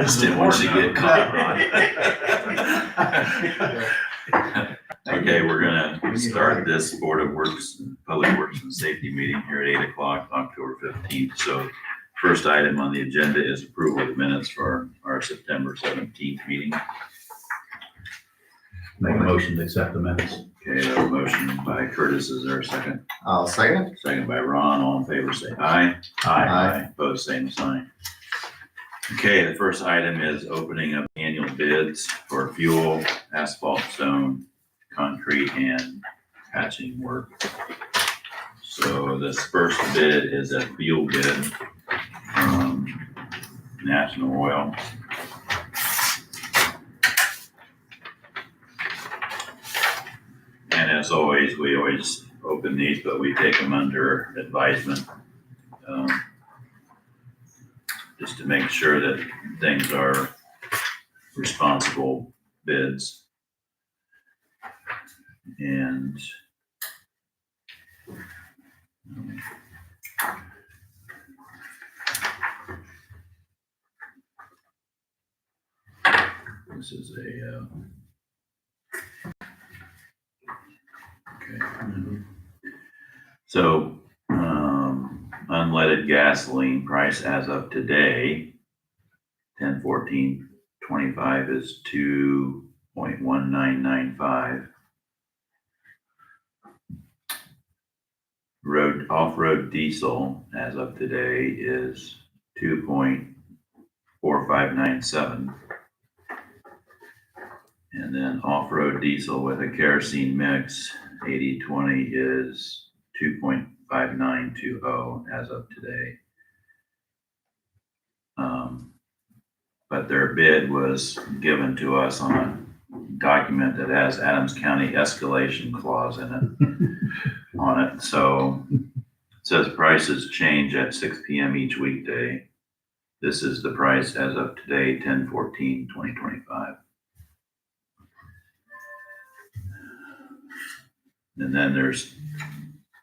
I just didn't want you to get caught, Ron. Okay, we're gonna start this Board of Works, Public Works and Safety meeting here at 8 o'clock, October 15th. So first item on the agenda is approval of minutes for our September 17th meeting. Make a motion to accept the minutes. Okay, a motion by Curtis. Is there a second? I'll second. Second by Ron. All in favor, say aye. Aye. Opposed, same sign. Okay, the first item is opening up annual bids for fuel, asphalt, stone, concrete, and patching work. So this first bid is a fuel bid from National Oil. And as always, we always open these, but we take them under advisement. Just to make sure that things are responsible bids. And this is a okay. So unleaded gasoline price as of today, 10/14/25 is 2.1995. Off-road diesel as of today is 2.4597. And then off-road diesel with a kerosene mix 80/20 is 2.5920 as of today. But their bid was given to us on a document that has Adams County escalation clause in it on it. So it says prices change at 6 p.m. each weekday. This is the price as of today, 10/14/2025. And then there's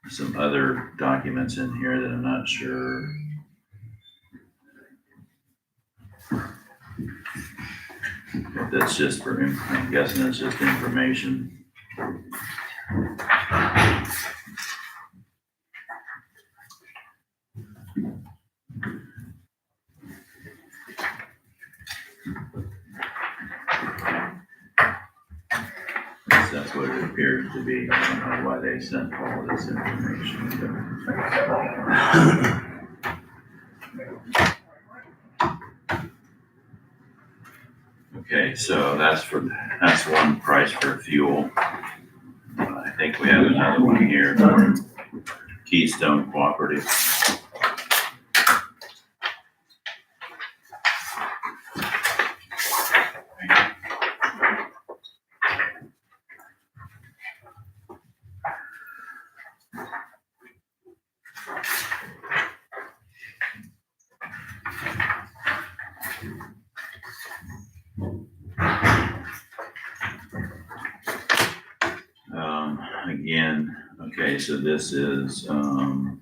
some other documents in here that I'm not sure. But that's just for, I'm guessing it's just information. That's what it appears to be. I don't know why they sent all of this information. Okay, so that's one price for fuel. I think we have another one here for Keystone Cooperative. Again, okay, so this is the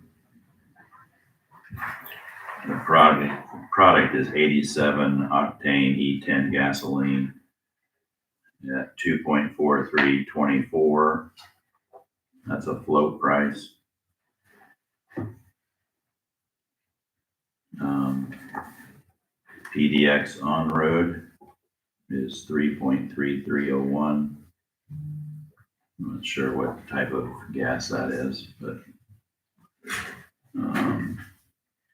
product is 87 octane E10 gasoline at 2.4324. That's a float price. PDX on road is 3.3301. I'm not sure what type of gas that is, but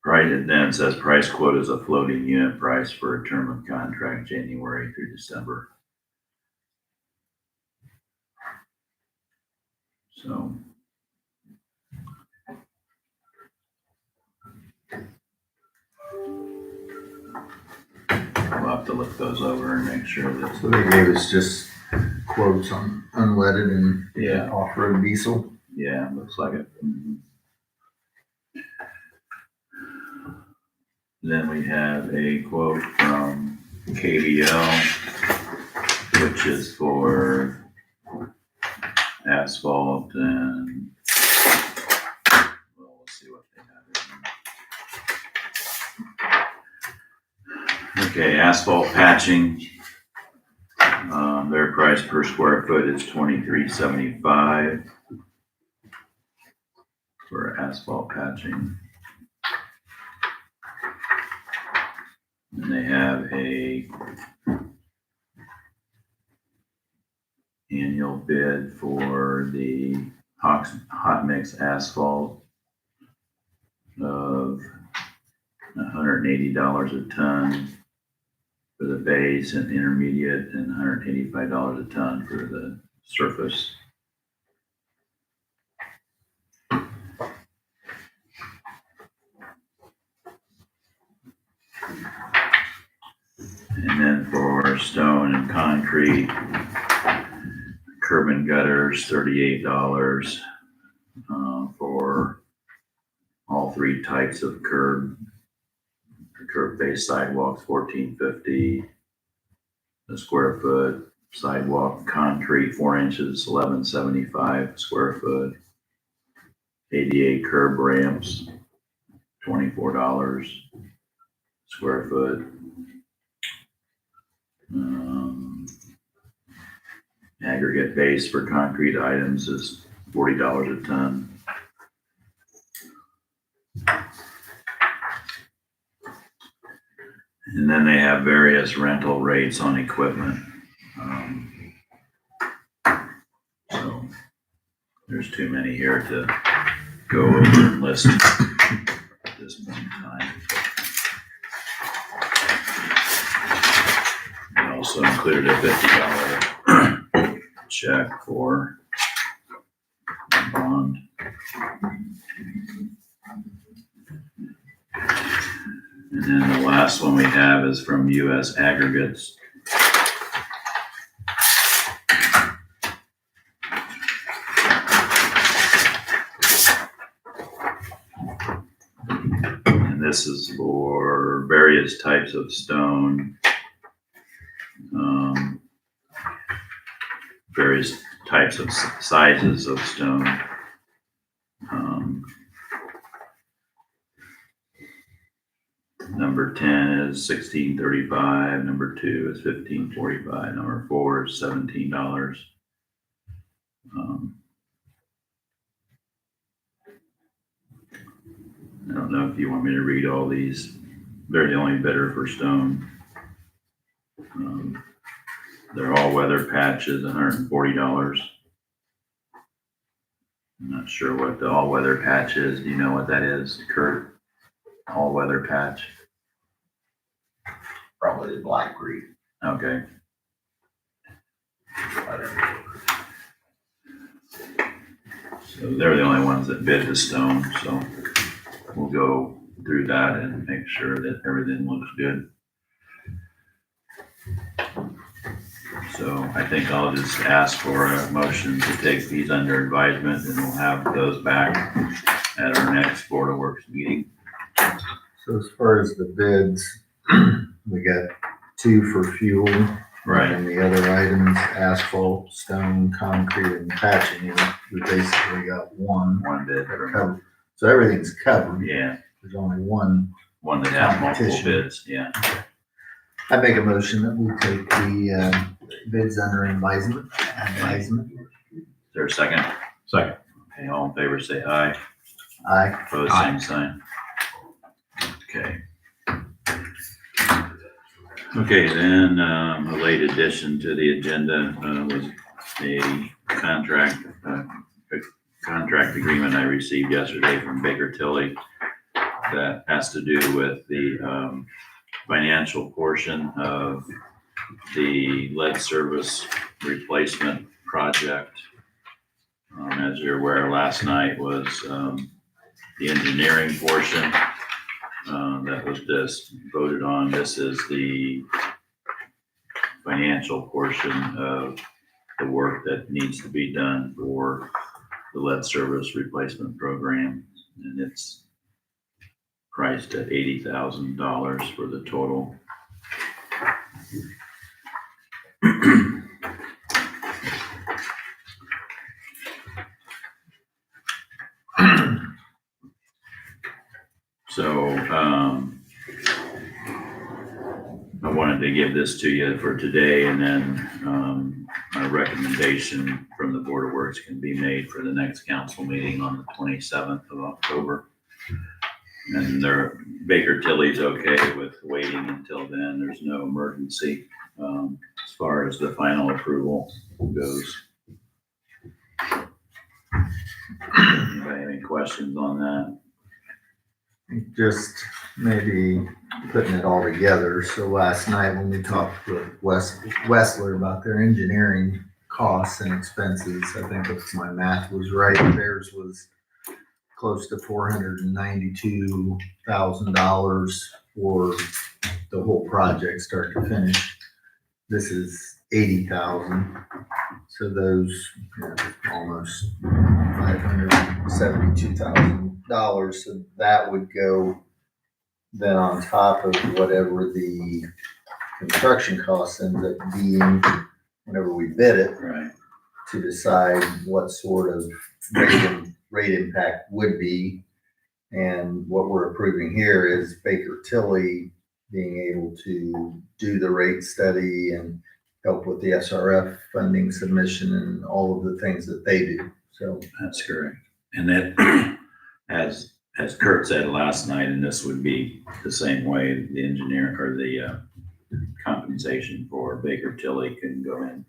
right, and then it says price quote is a floating unit price for a term of contract January through December. So we'll have to look those over and make sure that. So they gave us just quotes on unleaded and Yeah. off-road diesel. Yeah, looks like it. Then we have a quote from KBL, which is for asphalt and, well, let's see what they have in here. Okay, asphalt patching. Their price per square foot is $23.75 for asphalt patching. And they have a annual bid for the hot mix asphalt of $180 a ton for the base and intermediate, and $185 a ton for the surface. And then for stone and concrete, curb and gutters, $38 for all three types of curb base sidewalks, $14.50 a square foot. Sidewalk concrete 4 inches, $11.75 square foot. ADA curb ramps, $24 square foot. Aggregate base for concrete items is $40 a ton. And then they have various rental rates on equipment. So there's too many here to go over and list at this point in time. I also included a $50 check for the bond. And then the last one we have is from US Aggregates. And this is for various types of stone, various types of sizes of stone. Number 10 is $16.35. Number 2 is $15.45. Number 4 is $17. I don't know if you want me to read all these. They're the only bidder for stone. They're all weather patches, $140. I'm not sure what the all weather patch is. Do you know what that is, Kurt? All weather patch? Probably the black green. Okay. So they're the only ones that bid the stone, so we'll go through that and make sure that everything looks good. So I think I'll just ask for a motion to take these under advisement, and we'll have those back at our next Board of Works meeting. So as far as the bids, we got 2 for fuel. Right. And the other items, asphalt, stone, concrete, and patching, and we basically got one. One bid. Covered. So everything's covered. Yeah, There's only one. one that has multiple Competition. bids, yeah. I make a motion that we take the bids under advisement. Is there a second? Second. Okay, all in favor say aye. Aye. Opposed, Aye. same sign. Okay. Okay, then, a late addition to the agenda, was a contract agreement I received yesterday from Baker Tilly that has to do with the, financial portion of the lead service replacement project. As you're aware, last night was, the engineering portion. That was just voted on. This is the financial portion of the work that needs to be done for the lead service replacement program. And it's priced at $80,000 for the total. So, wanted to give this to you for today, and then, a recommendation from the Board of Works can be made for the next council meeting on the 27th of October. And Baker Tilly's okay with waiting until then. There's no emergency, as far as the final approval goes. Anybody have any questions on that? Just maybe putting it all together. So last night when we talked with Westler about their engineering costs and expenses, I think if my math was right, theirs was close to $492,000 for the whole project, start to finish. This is $80,000. So those, almost $572,000. So that would go then on top of whatever the construction costs ends up being whenever we bid it, Right. to decide what sort of rate impact would be. And what we're approving here is Baker Tilly being able to do the rate study and help with the SRF funding submission and all of the things that they do. So That's correct. And that, as Kurt said last night, and this would be the same way, the engineer or the compensation for Baker Tilly can go in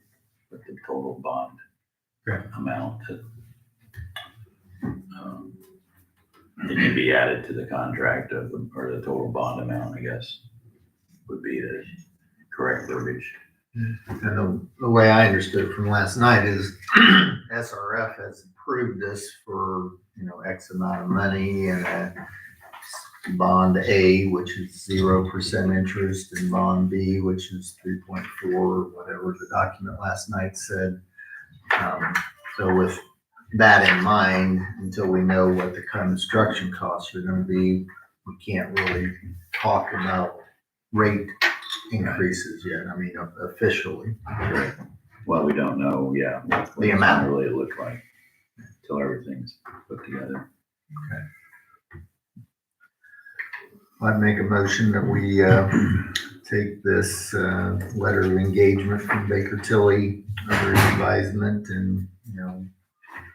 with the total bond amount. It can be added to the contract or the total bond amount, I guess, would be the correct verbiage. and the way I understood it from last night is SRF has approved this for, X amount of money, and a bond A, which is 0% interest, and bond B, which is 3.4, whatever the document last night said. So with that in mind, until we know what the construction costs are gonna be, we can't really talk about rate increases yet. I mean, officially. Well, we don't know, what The it's amount. gonna really look like until everything's put together. I'd make a motion that we take this letter of engagement from Baker Tilly under advisement and,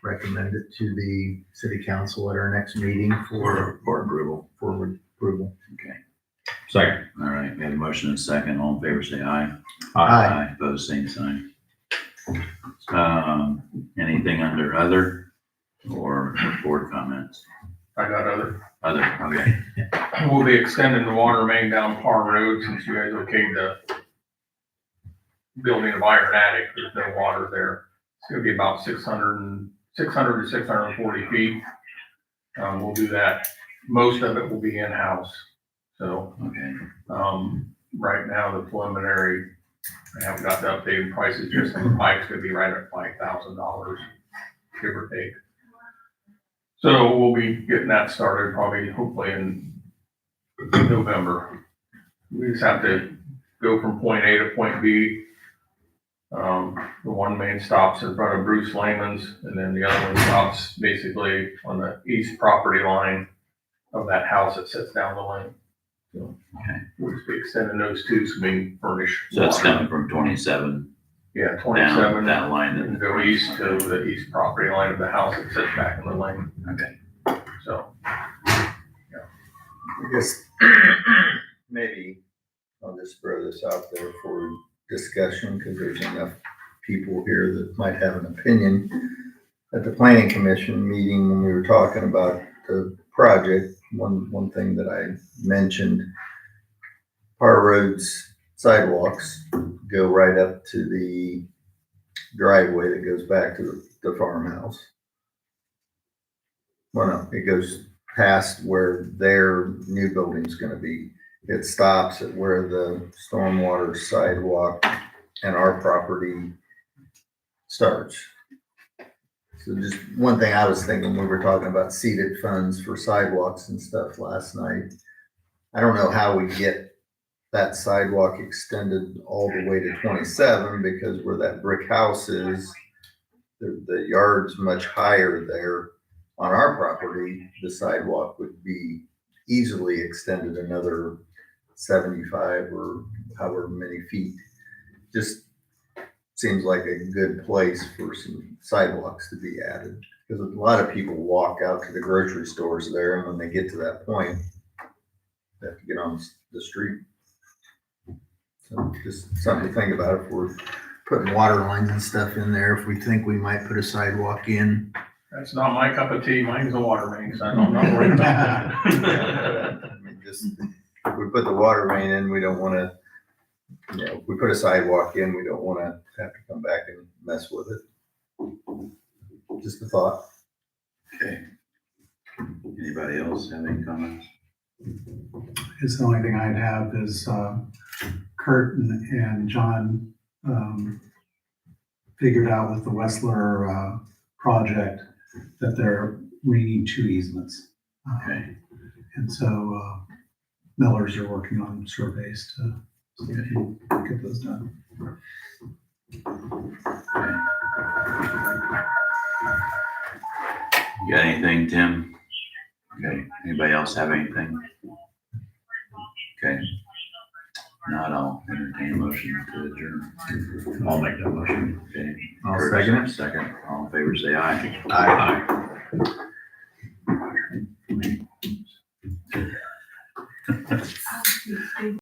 recommend it to the city council at our next meeting for approval. forward approval. Okay. Second. All right. We have a motion and a second. All in favor, say aye. Aye. Opposed, same sign. Anything under other or board comments? I got other. Other, okay. We'll be extending the water main down Parr Road since you guys okayed the building of Iron Attic. There's no water there. It's gonna be about 600 to 640 feet. We'll do that. Most of it will be in-house. So, Okay. right now, the preliminary, I haven't got the updated prices, just on the pipe's gonna be right at $5,000, give or take. So we'll be getting that started probably, hopefully in November. We just have to go from point A to point B. The one main stops in front of Bruce Lehman's, and then the other one stops basically on the east property line of that house that sits down the lane. So, Okay. we'll just be extending those two so we can furnish. So that's water. coming from 27 Yeah, down 27. that line. And go east to the east property line of the house that sits back in the lane, Okay. so. I guess maybe I'll just throw this out there for discussion because there's enough people here that might have an opinion. At the planning commission meeting, when we were talking about the project, one thing that I mentioned, Parr Road's sidewalks go right up to the driveway that goes back to the farmhouse. Well, no, it goes past where their new building's gonna be. It stops at where the stormwater sidewalk and our property starts. So just one thing I was thinking, we were talking about seeded funds for sidewalks and stuff last night. I don't know how we get that sidewalk extended all the way to 27 because where that brick house is, the yard's much higher there. On our property, the sidewalk would be easily extended another 75 or however many feet. Just seems like a good place for some sidewalks to be added. Because a lot of people walk out to the grocery stores there, and when they get to that point, they have to get on the street. So just something to think about if we're putting water lines and stuff in there, if we think we might put a sidewalk in. That's not my cup of tea. Mine's a water main, so I'm not worried about that. I mean, just, if we put the water main in, we don't wanna, if we put a sidewalk in, we don't wanna have to come back and mess with it. Just a thought. Okay. Anybody else have any comments? Is the only thing I'd have is Kurt and John figured out with the Westler project that we need 2 easements. Okay. And so Millers are working on surveys to see if we can get those done. You got anything, Tim? Okay, anybody else have anything? Okay. Not, I'll entertain a motion to adjourn. I'll make that motion. Okay. I'll Kurt, second it. Second, all in favor, say aye. Aye.